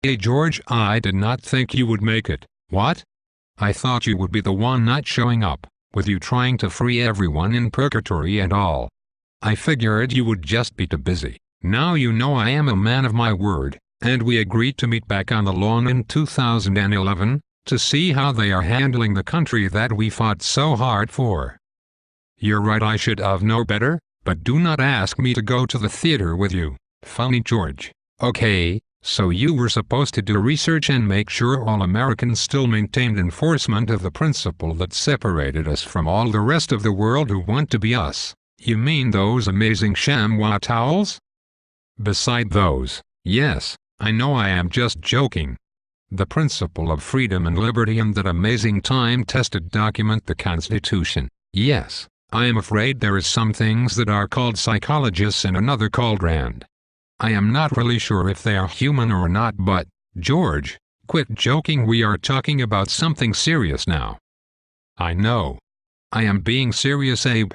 Hey George, I did not think you would make it. What? I thought you would be the one not showing up, with you trying to free everyone in purgatory and all. I figured you would just be too busy. Now you know I am a man of my word, and we agreed to meet back on the lawn in 2011, to see how they are handling the country that we fought so hard for. You're right, I should have known better, but do not ask me to go to the theater with you. Funny George. Okay, so you were supposed to do research and make sure all Americans still maintained enforcement of the principle that separated us from all the rest of the world who want to be us. You mean those amazing chamois towels? Beside those, yes, I know I am just joking. The principle of freedom and liberty and that amazing time-tested document, the Constitution. Yes, I am afraid there is some things that are called psychologists and another called Rand. I am not really sure if they are human or not, but, George, quit joking, we are talking about something serious now. I know. I am being serious, Abe.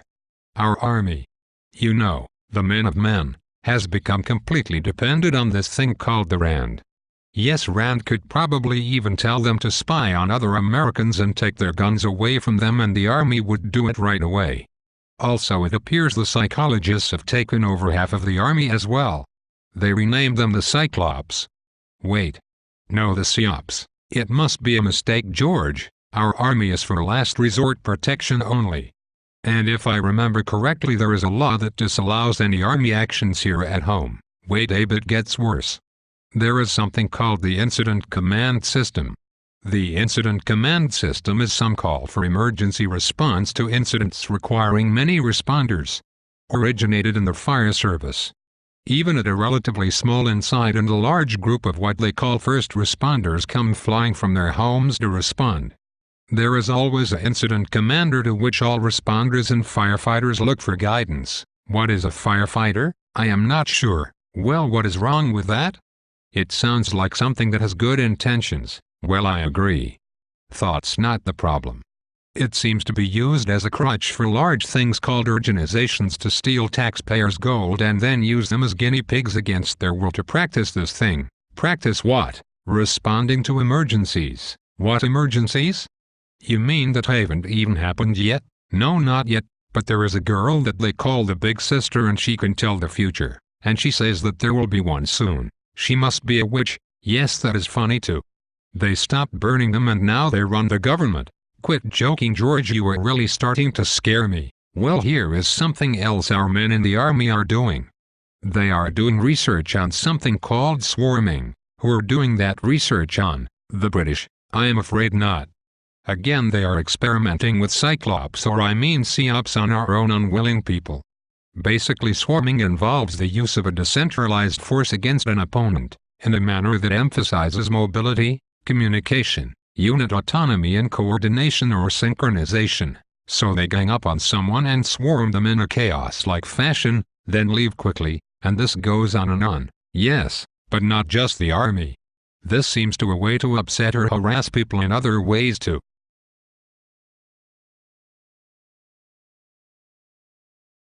Our army, you know, the men of men, has become completely dependent on this thing called the Rand. Yes, Rand could probably even tell them to spy on other Americans and take their guns away from them, and the army would do it right away. Also, it appears the psychologists have taken over half of the army as well. They renamed them the Cyclops. Wait. No, the Ciops. It must be a mistake, George. Our army is for last resort protection only. And if I remember correctly, there is a law that disallows any army actions here at home. Wait, Abe, it gets worse. There is something called the Incident Command System. The Incident Command System is some call for emergency response to incidents requiring many responders. Originated in the fire service. Even at a relatively small inside and a large group of what they call first responders come flying from their homes to respond. There is always an incident commander to which all responders and firefighters look for guidance. What is a firefighter? I am not sure. Well, what is wrong with that? It sounds like something that has good intentions. Well, I agree. Thought's not the problem. It seems to be used as a crutch for large things called organizations to steal taxpayers' gold and then use them as guinea pigs against their will to practice this thing. Practice what? Responding to emergencies. What emergencies? You mean that haven't even happened yet? No, not yet, but there is a girl that they call the Big Sister and she can tell the future, and she says that there will be one soon. She must be a witch. Yes, that is funny too. They stopped burning them and now they run the government. Quit joking, George, you are really starting to scare me. Well, here is something else our men in the army are doing. They are doing research on something called swarming. Who are doing that research on? The British? I am afraid not. Again, they are experimenting with Cyclops, or I mean Ciops, on our own unwilling people. Basically, swarming involves the use of a decentralized force against an opponent, in a manner that emphasizes mobility, communication, unit autonomy and coordination or synchronization. So they gang up on someone and swarm them in a chaos-like fashion, then leave quickly, and this goes on and on. Yes, but not just the army. This seems to a way to upset or harass people in other ways too.